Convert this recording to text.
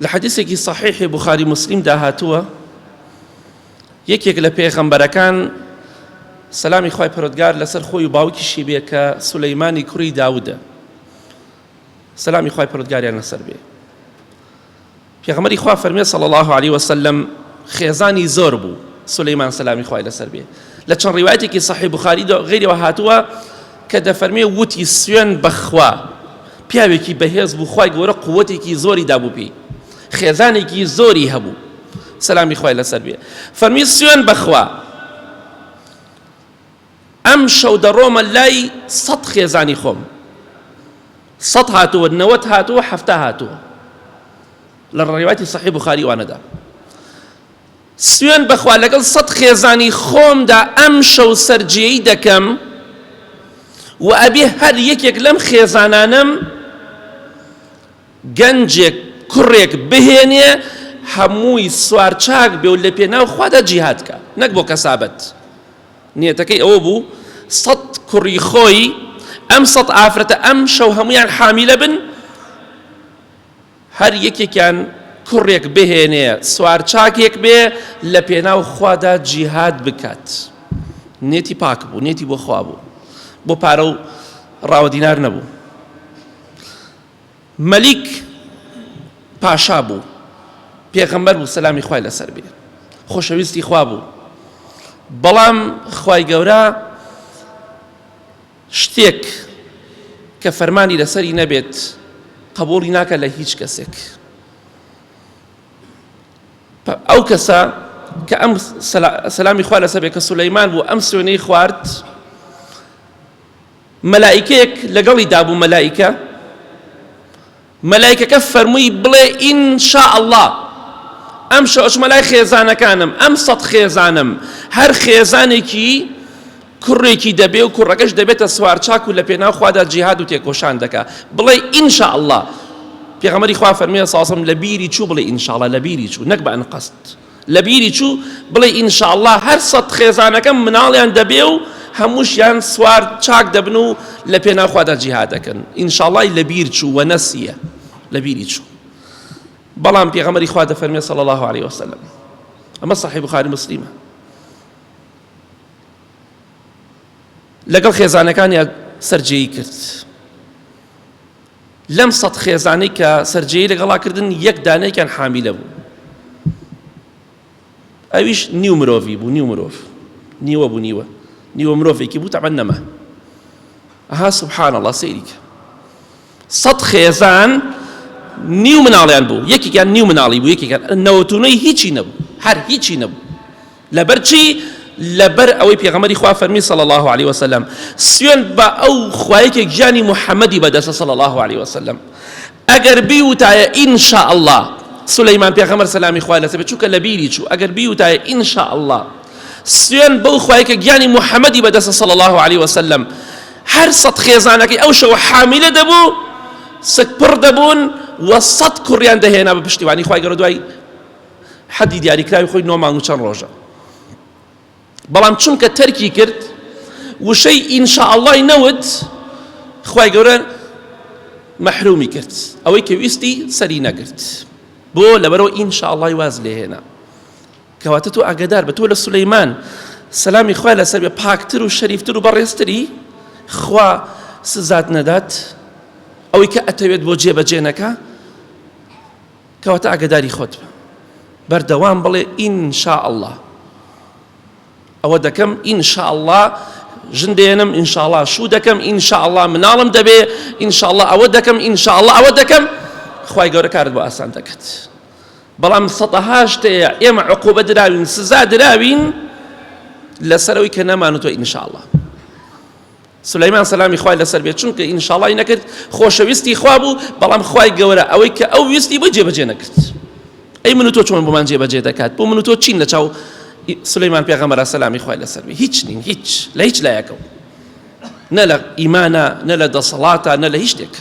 لحديثك صحيح بخاري مسلم داهاتوه یەکێک لە پێغەمبەرەکان سەلامی خوای پەروەردگار لەسەر خۆی و باوکیشی بێ کە سولەیمانی کوڕی داودە، سەلامی خوای پەروەردگاریان لەسەر بێ. پێغەمبەری خوا فەرمێ صلی الله علیه وسلم خێزانی زۆر بوو سولەیمان سەلامی خوای لەسەر بێ. لە چەند ڕیوایەتێکی صحیح بخاری غیرەوە هاتووە کە دەفەرمێ وتی سوێن بەخوا پیاوێکی بەهێز بوو، خوای گەورە قووەتێکی زۆری دابوو پێی، خێزانێکی زۆری هەبوو، سەلامی خوای لەسەر بێ. فەرمی سوێن بەخوا ئەم شەو دەڕۆمە لای 100 خێزانی خۆم، 100 هاتووە، 90 هاتووە، 70 هاتووە لە ڕیواەتی صحیح بخاری وانەدا. سوێن بەخوا لەگەڵ 100 خێزانی خۆمدا ئەم شەو سەرجێیی دەکەم و ئەبێ هەر یەکێک لەم خێزانانم گەنجێک کوڕێک بهێنێ هەمووی سوارچاک بێ و لە پێناو خوادا جیهاد کە، نەک بۆ کەسابەت. نیەتەکەی ئەوە بوو 100 کوڕی خۆی ئەم 100 ئافرەتە ئەم شەو هەمویان حامیلە بن، هەر یەکێکیان کوڕێک بهێنێ سوارچاکێک بێ لە پێناو خوادا جیهاد بکات. نێتی پاک بوو، نێتی بۆ خوا بوو، بۆ پارە و ڕاوەدینار نەبوو. مەلیک پاشا بوو، پێغەمبەر بوو سەلامی خوای لەسەر بێ، خۆشەویستی خوا بوو، بەڵام خوای گەورە شتێک کە فەرمانی لەسەری نەبێت قبوڵی ناکە لە هیچ کەسێک. ئەو کەسە کە ئەم سەلامی خوا لەسەر بێ کە سولەیمان بوو ئەم سوێنەی خوارد، مەلائیکەیەک لەگەڵی دابوو، مەلائیکەکە فەرمووی بڵێ ئینشاء الله ئەم شەو ئەچمە لای خێزانەکانم، ئەم 100 خێزانم هەر خێزانێکی کوڕێکی دەبێ و کوڕەکەش دەبێتە سوارچاک و لە پێناو خوادا جیهاد و تێکۆشان دەکا، بڵێ ئینشاء الله. پێغەمبەری خوا فەرمێ ساسم لە بیری چوو بڵێ ئینشاء الله، لە بیری چوو، نەک بە ئەنقەست، لە بیری چوو بڵێ ئینشاء الله هەر 100 خێزانەکەم مناڵیان دەبێ و هەمووشیان سوار چاک دەبن و لە پێناو خوادا جیهاد دەکەن. ئینشاء الله لە بیر چوو و نەسیە، لە بیری چوو. بەڵام پێغەمبەری خوا دەفەرمێ صلی الله علیه وسلم، ئەمە صحیح بخاری مسلیمە، لەگەڵ خێزانەکانیان سەرجێیی کرد. لەم 100 خێزانەی کە سەرجێیی لەگەڵا کردن یەک دانەیەکیان حامیلە بوو، ئەویش نیو مرۆڤی بوو، نیو مرۆڤ، نیوە بوو، نیوە مرۆڤێکی بوو، تەعبەن نەما. ئەها سوبحان الله، سەیری کە 100 خێزان نیو مناڵیان بوو، یەکێکیان نیو مناڵی بوو، یەکێکیان نەوەتونەی هیچی نەبوو، هەر هیچی نەبوو. لەبەر چی؟ لەبەر ئەوەی پێغەمبەری خوا فەرمی صلی الله علیه وسلم سوێن بە ئەو خوایەکێک گیانی محەممەدی بەدەستە صلی الله علیه وسلم. ئەگەر بیوتایە ئینشاء الله، سولەیمان پێغەمبەر سەلامی خوای لەسەر بێ چووکە لە بیری چوو، ئەگەر بیوتایە ئینشاء الله سوێن بەو خوایەکە گیانی محەممەدی بەدەستە صلی الله علیه وسلم، هەر 100 خێزانەکەی ئەو شەوە حامیلە دەبوو، سکپڕ دەبوون و 100 کوڕیان دەهێنا بە پشتیوانی خوای گەورە دوای حەدی دیاریکراوی خۆی 9 مانگ و چەند ڕۆژە. بەڵام چونکە تەرکی کرد وشەی ئینشاء اللهی نەوت، خوای گەورە مەحرومی کرد، ئەوەی کە ویستی سەری نەگرت، بۆ لەبەرەوە ئینشاء اللهی واز لێهێنا. کەواتە تۆ ئاگادار بە، تۆ لە سولەیمان سەلامی خوای لەسەر بێ پاکتر و شەریفتر و بەڕێزتری خوا سزات نەدات، ئەوەی کە ئەتەوێت بۆ جێبەجێ نەکا، کەواتە ئاگاداری خۆت بە، بەردەوام بڵێ ئینشاء الله، ئەوە دەکەم ئینشاء الله، ژن دێنم ئینشاء الله، شوو دەکەم ئینشاء الله، مناڵم دەبێ ئینشاء الله، ئەوە دەکەم ئینشاء الله، ئەوە دەکەم، خوای گەورە کارت بۆ ئاسان دەکات. بەڵام 100 شتەیە ئێمە عقوبە دراوین، سزا دراوین لەسەرەوەی کە نەمانوتۆ ئینشاء الله. سولەیمان سەلامی خوای لەسەر بێت چونکە ئینشاء اللهی نەکرد، خۆشەویستی خوا بوو، بەڵام خوای گەورە ئەوەی کە ئەو ویستی بۆ جێبەجێ نەکرد. ئەی من و تۆ چۆن بۆمان جێبەجێ دەکات؟ بۆ من و تۆ چین لە چاو سولەیمان پێغەمبەر سەلامی خوای لەسەر بێ؟ هیچ نین، هیچ لە هیچ لایەکەوە، نە لە ئیمانە، نە لە دەسەڵاتە، نە لە هیچ شتێک.